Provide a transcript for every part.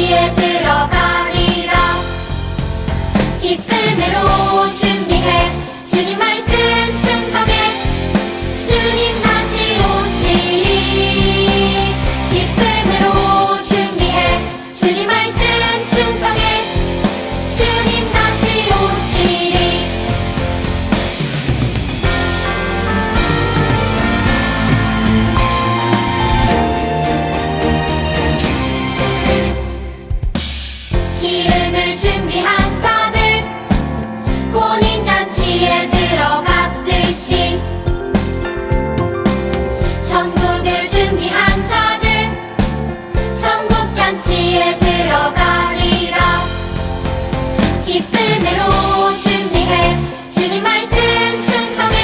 잔치에 들어가리라. 기쁨으로 준비해 주님 말씀 충성해 주님 다시 오시리. 기쁨으로 준비해 주님 말씀 충성해 주님 다시 오시리. 기름을 준비한 자들 혼인잔치에 들어갔듯이 천국을 준비한 자들 천국잔치에 들어가리라. 기쁨으로 준비해 주님 말씀 충성해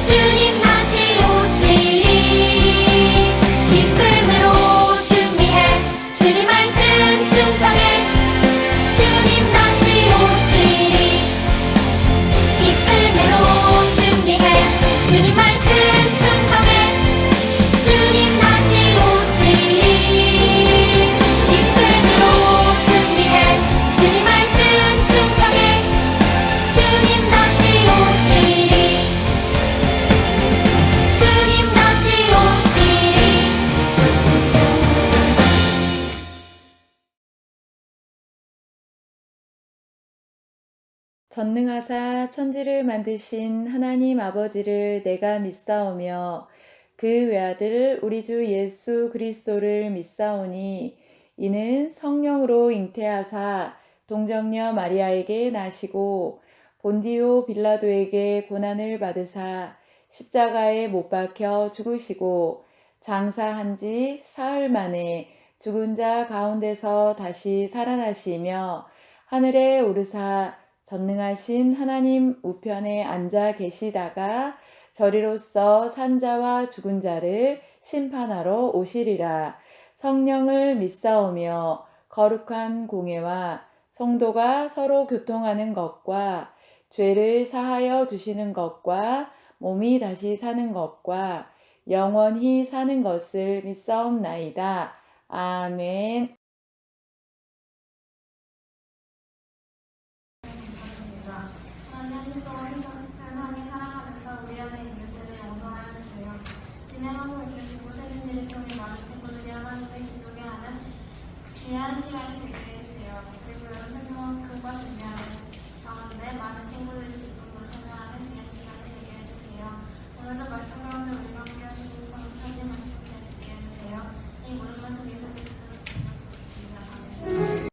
주님 다시 오시리. 기쁨으로 준비해 주님 말씀 충성해 주님 다시 오시리. 기쁨으로 준비해 주님 말씀 충성해 주님 다시 오시리. 기쁨으로 준비해 주님 말씀 충성해 주님 다시 오시리. 주님 다시 오시리. 전능하사 천지를 만드신 하나님 아버지를 내가 믿사오며 그 외아들 우리 주 예수 그리스도를 믿사오니 이는 성령으로 잉태하사 동정녀 마리아에게 나시고 본디오 빌라도에게 고난을 받으사 십자가에 못 박혀 죽으시고 장사한 지 사흘 만에 죽은 자 가운데서 다시 살아나시며 하늘에 오르사 전능하신 하나님 우편에 앉아 계시다가 저리로서 산자와 죽은 자를 심판하러 오시리라. 성령을 믿사오며 거룩한 공예와 성도가 서로 교통하는 것과 죄를 사하여 주시는 것과 몸이 다시 사는 것과 영원히 사는 것을 믿사옵나이다. 아멘. 하나님 사랑하면서 우리 안에 있는 죄를 용서하여 주세요. 진행하고 있는 고생인 일을 통해 많은 친구들이 하나님을 기쁘게 하는 귀한 시간이 되게 해주세요. 그리고 여름 생명만큼과 준비하는 가운데 많은 친구들이 기쁨으로 참여하는 귀한 시간이 되게 해주세요. 오늘도 말씀 가운데 우리가 함께 하시고 감사하는 말씀 듣게 해주세요. 이 모든 말씀 예수님께서 주시옵소서.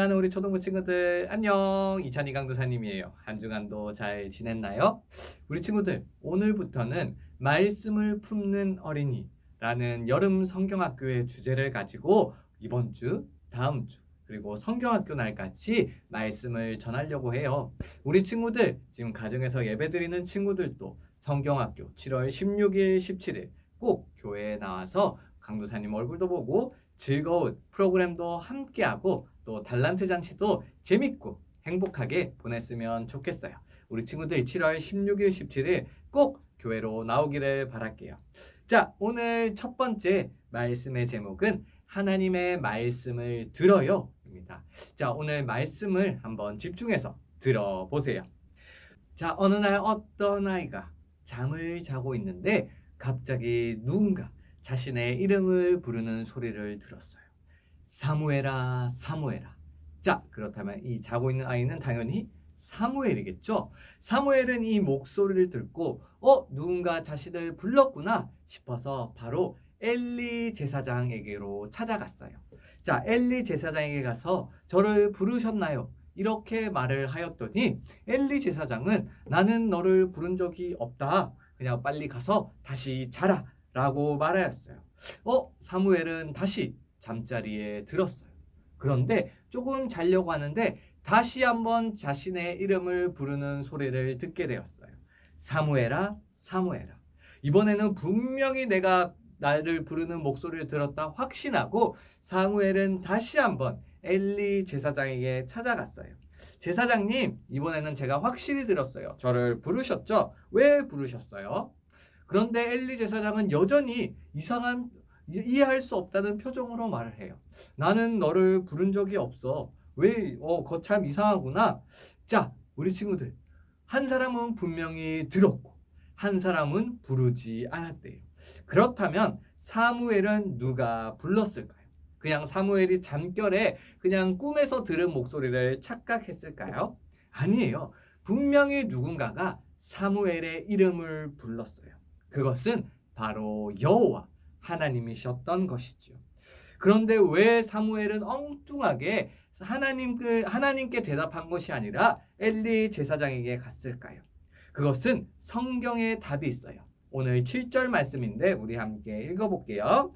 사랑하는 우리 초등부 친구들 안녕. 이찬희 강도사님이에요. 한 주간도 잘 지냈나요? 우리 친구들 오늘부터는 말씀을 품는 어린이라는 여름 성경학교의 주제를 가지고 이번 주, 다음 주 그리고 성경학교 날같이 말씀을 전하려고 해요. 우리 친구들 지금 가정에서 예배드리는 친구들도 성경학교 7월 16일, 17일 꼭 교회에 나와서 강도사님 얼굴도 보고 즐거운 프로그램도 함께하고 또 달란트 장치도 재밌고 행복하게 보냈으면 좋겠어요. 우리 친구들 7월 16일, 17일 꼭 교회로 나오기를 바랄게요. 자, 오늘 첫 번째 말씀의 제목은 하나님의 말씀을 들어요 입니다. 자, 오늘 말씀을 한번 집중해서 들어보세요. 자, 어느 날 어떤 아이가 잠을 자고 있는데 갑자기 누군가 자신의 이름을 부르는 소리를 들었어요. 사무엘아, 사무엘아. 자, 그렇다면 이 자고 있는 아이는 당연히 사무엘이겠죠. 사무엘은 이 목소리를 듣고 누군가 자신을 불렀구나 싶어서 바로 엘리 제사장에게로 찾아갔어요. 자, 엘리 제사장에게 가서 저를 부르셨나요? 이렇게 말을 하였더니 엘리 제사장은 나는 너를 부른 적이 없다. 그냥 빨리 가서 다시 자라 라고 말하였어요. 사무엘은 다시 잠자리에 들었어요. 그런데 조금 자려고 하는데 다시 한번 자신의 이름을 부르는 소리를 듣게 되었어요. 사무엘아, 사무엘아. 이번에는 분명히 내가 나를 부르는 목소리를 들었다 확신하고 사무엘은 다시 한번 엘리 제사장에게 찾아갔어요. 제사장님, 이번에는 제가 확실히 들었어요. 저를 부르셨죠? 왜 부르셨어요? 그런데 엘리 제사장은 여전히 이해할 수 없다는 표정으로 말을 해요. 나는 너를 부른 적이 없어. 왜? 그거 참 이상하구나. 자, 우리 친구들. 한 사람은 분명히 들었고 한 사람은 부르지 않았대요. 그렇다면 사무엘은 누가 불렀을까요? 그냥 사무엘이 잠결에 그냥 꿈에서 들은 목소리를 착각했을까요? 아니에요. 분명히 누군가가 사무엘의 이름을 불렀어요. 그것은 바로 여호와 하나님이셨던 것이죠. 그런데 왜 사무엘은 엉뚱하게 하나님께 대답한 것이 아니라 엘리 제사장에게 갔을까요? 그것은 성경에 답이 있어요. 오늘 7절 말씀인데 우리 함께 읽어볼게요.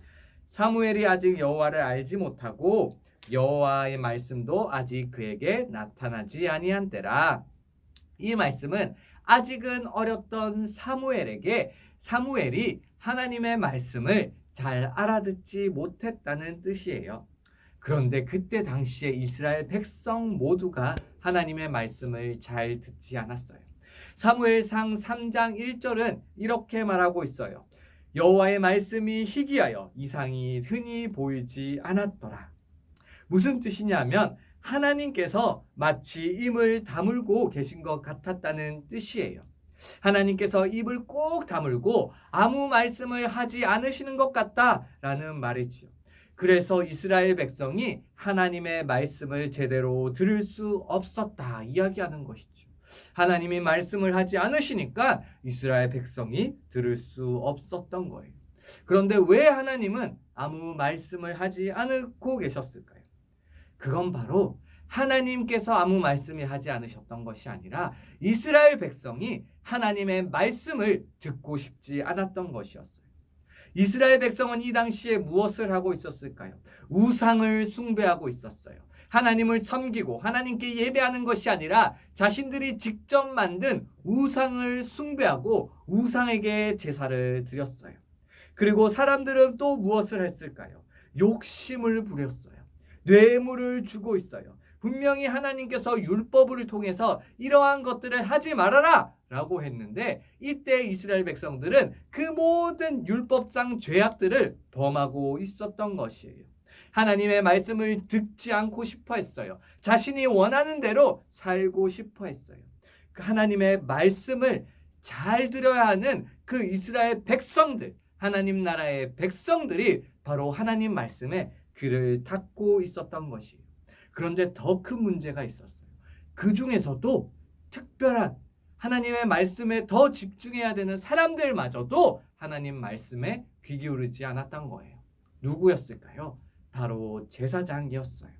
사무엘이 아직 여호와를 알지 못하고 여호와의 말씀도 아직 그에게 나타나지 아니한 때라. 이 말씀은 아직은 어렸던 사무엘이 하나님의 말씀을 잘 알아듣지 못했다는 뜻이에요. 그런데 그때 당시에 이스라엘 백성 모두가 하나님의 말씀을 잘 듣지 않았어요. 사무엘상 3장 1절은 이렇게 말하고 있어요. 여호와의 말씀이 희귀하여 이상이 흔히 보이지 않았더라. 무슨 뜻이냐면 하나님께서 마치 입을 다물고 계신 것 같았다는 뜻이에요. 하나님께서 입을 꼭 다물고 아무 말씀을 하지 않으시는 것 같다라는 말이죠. 그래서 이스라엘 백성이 하나님의 말씀을 제대로 들을 수 없었다 이야기하는 것이죠. 하나님이 말씀을 하지 않으시니까 이스라엘 백성이 들을 수 없었던 거예요. 그런데 왜 하나님은 아무 말씀을 하지 않고 계셨을까요? 그건 바로 하나님께서 아무 말씀을 하지 않으셨던 것이 아니라 이스라엘 백성이 하나님의 말씀을 듣고 싶지 않았던 것이었어요. 이스라엘 백성은 이 당시에 무엇을 하고 있었을까요? 우상을 숭배하고 있었어요. 하나님을 섬기고 하나님께 예배하는 것이 아니라 자신들이 직접 만든 우상을 숭배하고 우상에게 제사를 드렸어요. 그리고 사람들은 또 무엇을 했을까요? 욕심을 부렸어요. 뇌물을 주고 있어요. 분명히 하나님께서 율법을 통해서 이러한 것들을 하지 말아라 라고 했는데 이때 이스라엘 백성들은 그 모든 율법상 죄악들을 범하고 있었던 것이에요. 하나님의 말씀을 듣지 않고 싶어 했어요. 자신이 원하는 대로 살고 싶어 했어요. 그 하나님의 말씀을 잘 들어야 하는 그 이스라엘 백성들, 하나님 나라의 백성들이 바로 하나님 말씀에 귀를 닫고 있었던 것이에요. 그런데 더 큰 문제가 있었어요. 그 중에서도 특별한 하나님의 말씀에 더 집중해야 되는 사람들마저도 하나님 말씀에 귀 기울이지 않았던 거예요. 누구였을까요? 바로 제사장이었어요.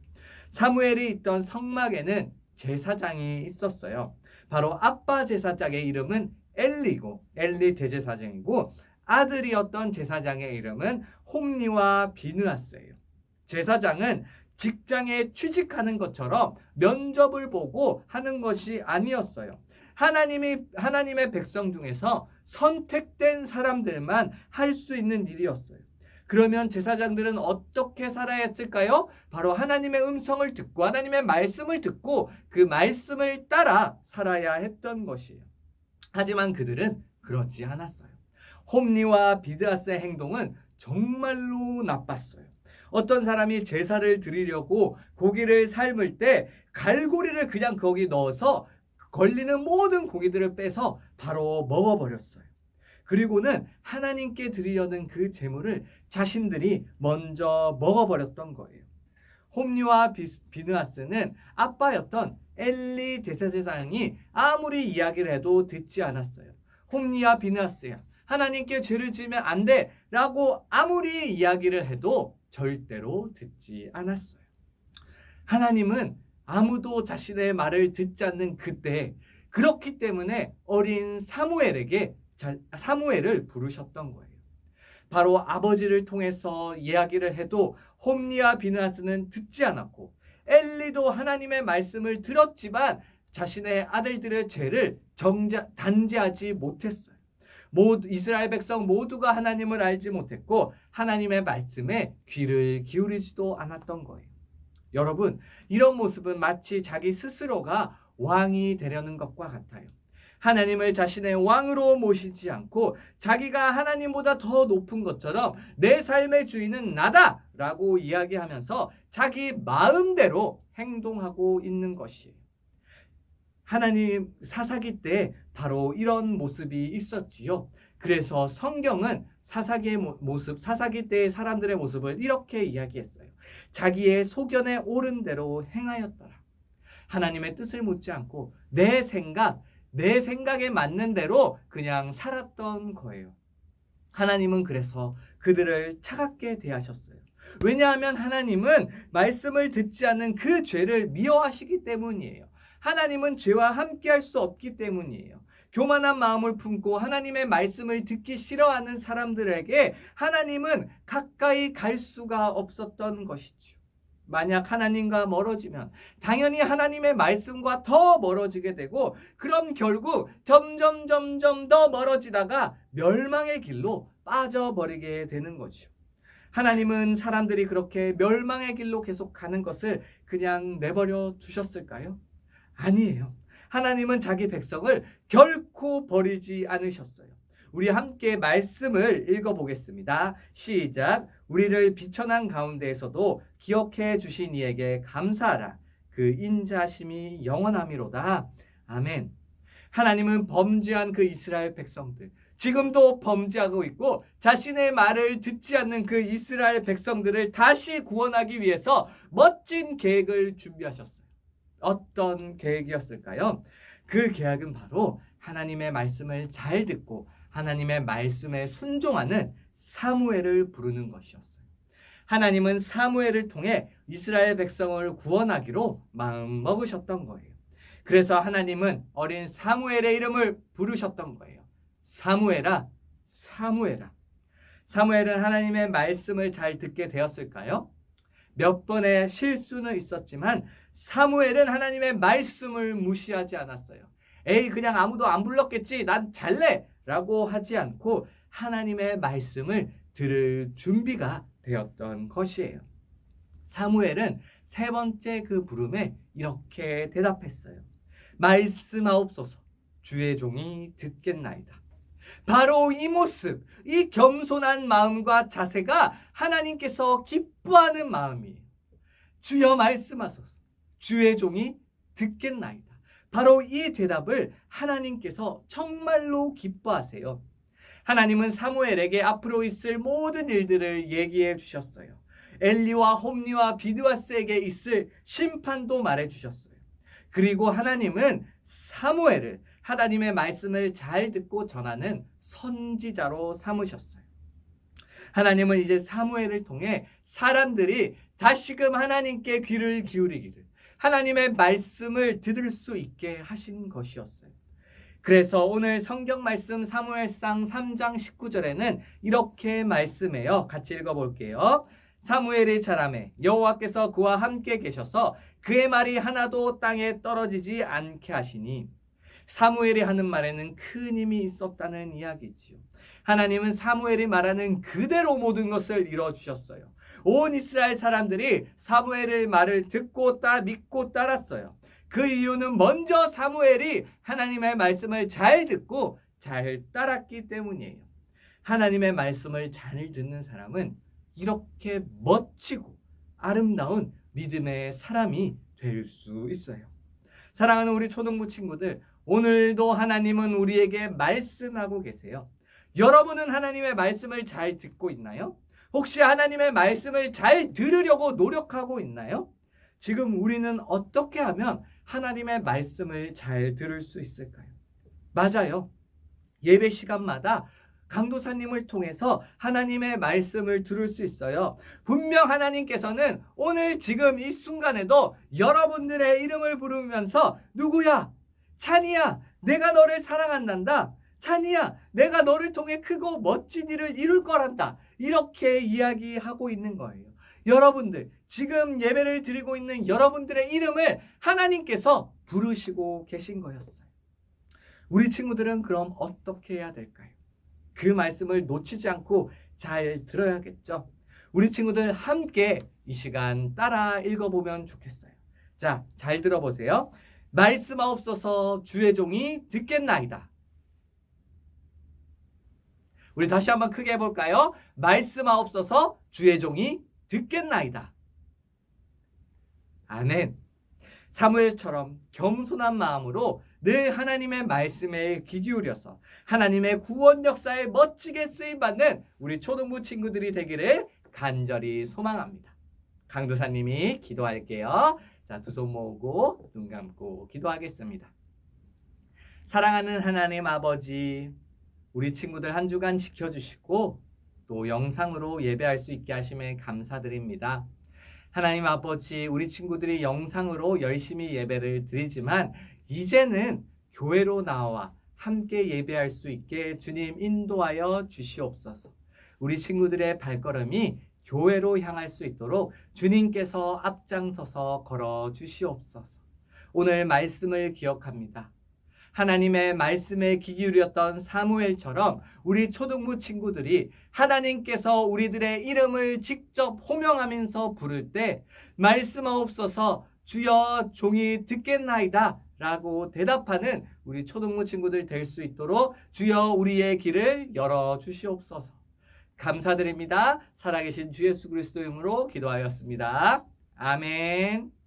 사무엘이 있던 성막에는 제사장이 있었어요. 바로 아빠 제사장의 이름은 엘리고 엘리 대제사장이고 아들이었던 제사장의 이름은 홈리와 비느하스예요. 제사장은 직장에 취직하는 것처럼 면접을 보고 하는 것이 아니었어요. 하나님의 백성 중에서 선택된 사람들만 할 수 있는 일이었어요. 그러면 제사장들은 어떻게 살아야 했을까요? 바로 하나님의 음성을 듣고 하나님의 말씀을 듣고 그 말씀을 따라 살아야 했던 것이에요. 하지만 그들은 그렇지 않았어요. 홈리와 비드아스의 행동은 정말로 나빴어요. 어떤 사람이 제사를 드리려고 고기를 삶을 때 갈고리를 그냥 거기 넣어서 걸리는 모든 고기들을 빼서 바로 먹어버렸어요. 그리고는 하나님께 드리려는 그 제물을 자신들이 먼저 먹어버렸던 거예요. 홈리와 비느하스는 아빠였던 엘리 대제사장이 아무리 이야기를 해도 듣지 않았어요. 홈리와 비느하스야, 하나님께 죄를 지으면 안 돼 라고 아무리 이야기를 해도 절대로 듣지 않았어요. 하나님은 아무도 자신의 말을 듣지 않는 그때, 그렇기 때문에 어린 사무엘을 부르셨던 거예요. 바로 아버지를 통해서 이야기를 해도 홈리와 비느하스는 듣지 않았고 엘리도 하나님의 말씀을 들었지만 자신의 아들들의 죄를 단죄하지 못했어요. 이스라엘 백성 모두가 하나님을 알지 못했고 하나님의 말씀에 귀를 기울이지도 않았던 거예요. 여러분, 이런 모습은 마치 자기 스스로가 왕이 되려는 것과 같아요. 하나님을 자신의 왕으로 모시지 않고 자기가 하나님보다 더 높은 것처럼 내 삶의 주인은 나다 라고 이야기하면서 자기 마음대로 행동하고 있는 것이에요. 하나님 사사기 때 바로 이런 모습이 있었지요. 그래서 성경은 사사기 때의 사람들의 모습을 이렇게 이야기했어요. 자기의 소견에 옳은 대로 행하였더라. 하나님의 뜻을 묻지 않고 내 생각에 맞는 대로 그냥 살았던 거예요. 하나님은 그래서 그들을 차갑게 대하셨어요. 왜냐하면 하나님은 말씀을 듣지 않는 그 죄를 미워하시기 때문이에요. 하나님은 죄와 함께할 수 없기 때문이에요. 교만한 마음을 품고 하나님의 말씀을 듣기 싫어하는 사람들에게 하나님은 가까이 갈 수가 없었던 것이죠. 만약 하나님과 멀어지면 당연히 하나님의 말씀과 더 멀어지게 되고 그럼 결국 점점 더 멀어지다가 멸망의 길로 빠져버리게 되는 거죠. 하나님은 사람들이 그렇게 멸망의 길로 계속 가는 것을 그냥 내버려 두셨을까요? 아니에요. 하나님은 자기 백성을 결코 버리지 않으셨어요. 우리 함께 말씀을 읽어보겠습니다. 시작. 우리를 비천한 가운데에서도 기억해 주신 이에게 감사하라. 그 인자심이 영원함이로다. 아멘. 하나님은 범죄한 그 이스라엘 백성들, 지금도 범죄하고 있고 자신의 말을 듣지 않는 그 이스라엘 백성들을 다시 구원하기 위해서 멋진 계획을 준비하셨어요. 어떤 계획이었을까요? 그 계획은 바로 하나님의 말씀을 잘 듣고 하나님의 말씀에 순종하는 사무엘을 부르는 것이었어요. 하나님은 사무엘을 통해 이스라엘 백성을 구원하기로 마음 먹으셨던 거예요. 그래서 하나님은 어린 사무엘의 이름을 부르셨던 거예요. 사무엘아, 사무엘아. 사무엘은 하나님의 말씀을 잘 듣게 되었을까요? 몇 번의 실수는 있었지만 사무엘은 하나님의 말씀을 무시하지 않았어요. 에이, 그냥 아무도 안 불렀겠지, 난 잘래 라고 하지 않고 하나님의 말씀을 들을 준비가 되었던 것이에요. 사무엘은 세 번째 그 부름에 이렇게 대답했어요. 말씀하옵소서, 주의 종이 듣겠나이다. 바로 이 모습, 이 겸손한 마음과 자세가 하나님께서 기뻐하는 마음이에요. 주여 말씀하소서, 주의 종이 듣겠나이다. 바로 이 대답을 하나님께서 정말로 기뻐하세요. 하나님은 사무엘에게 앞으로 있을 모든 일들을 얘기해 주셨어요. 엘리와 홈리와 비느하스에게 있을 심판도 말해 주셨어요. 그리고 하나님은 사무엘을 하나님의 말씀을 잘 듣고 전하는 선지자로 삼으셨어요. 하나님은 이제 사무엘을 통해 사람들이 다시금 하나님께 귀를 기울이기를, 하나님의 말씀을 들을 수 있게 하신 것이었어요. 그래서 오늘 성경 말씀 사무엘상 3장 19절에는 이렇게 말씀해요. 같이 읽어볼게요. 사무엘이 자라매 여호와께서 그와 함께 계셔서 그의 말이 하나도 땅에 떨어지지 않게 하시니, 사무엘이 하는 말에는 큰 힘이 있었다는 이야기지요. 하나님은 사무엘이 말하는 그대로 모든 것을 이루어주셨어요. 온 이스라엘 사람들이 사무엘의 말을 듣고 믿고 따랐어요. 그 이유는 먼저 사무엘이 하나님의 말씀을 잘 듣고 잘 따랐기 때문이에요. 하나님의 말씀을 잘 듣는 사람은 이렇게 멋지고 아름다운 믿음의 사람이 될 수 있어요. 사랑하는 우리 초등부 친구들, 오늘도 하나님은 우리에게 말씀하고 계세요. 여러분은 하나님의 말씀을 잘 듣고 있나요? 혹시 하나님의 말씀을 잘 들으려고 노력하고 있나요? 지금 우리는 어떻게 하면 하나님의 말씀을 잘 들을 수 있을까요? 맞아요. 예배 시간마다 강도사님을 통해서 하나님의 말씀을 들을 수 있어요. 분명 하나님께서는 오늘 지금 이 순간에도 여러분들의 이름을 부르면서 누구야? 찬이야, 내가 너를 사랑한단다. 찬이야, 내가 너를 통해 크고 멋진 일을 이룰 거란다. 이렇게 이야기하고 있는 거예요. 여러분들, 지금 예배를 드리고 있는 여러분들의 이름을 하나님께서 부르시고 계신 거였어요. 우리 친구들은 그럼 어떻게 해야 될까요? 그 말씀을 놓치지 않고 잘 들어야겠죠. 우리 친구들 함께 이 시간 따라 읽어보면 좋겠어요. 자, 잘 들어보세요. 말씀하옵소서 주의 종이 듣겠나이다. 우리 다시 한번 크게 해볼까요? 말씀하옵소서 주의 종이 듣겠나이다. 아멘. 사무엘처럼 겸손한 마음으로 늘 하나님의 말씀에 귀 기울여서 하나님의 구원 역사에 멋지게 쓰임받는 우리 초등부 친구들이 되기를 간절히 소망합니다. 강도사님이 기도할게요. 자, 두 손 모으고 눈 감고 기도하겠습니다. 사랑하는 하나님 아버지, 우리 친구들 한 주간 지켜주시고 또 영상으로 예배할 수 있게 하심에 감사드립니다. 하나님 아버지, 우리 친구들이 영상으로 열심히 예배를 드리지만 이제는 교회로 나와 함께 예배할 수 있게 주님 인도하여 주시옵소서. 우리 친구들의 발걸음이 교회로 향할 수 있도록 주님께서 앞장서서 걸어 주시옵소서. 오늘 말씀을 기억합니다. 하나님의 말씀에 귀 기울였던 사무엘처럼 우리 초등부 친구들이 하나님께서 우리들의 이름을 직접 호명하면서 부를 때 말씀하옵소서 주여 종이 듣겠나이다 라고 대답하는 우리 초등부 친구들 될 수 있도록 주여 우리의 길을 열어 주시옵소서. 감사드립니다. 살아계신 주 예수 그리스도 이름으로 기도하였습니다. 아멘.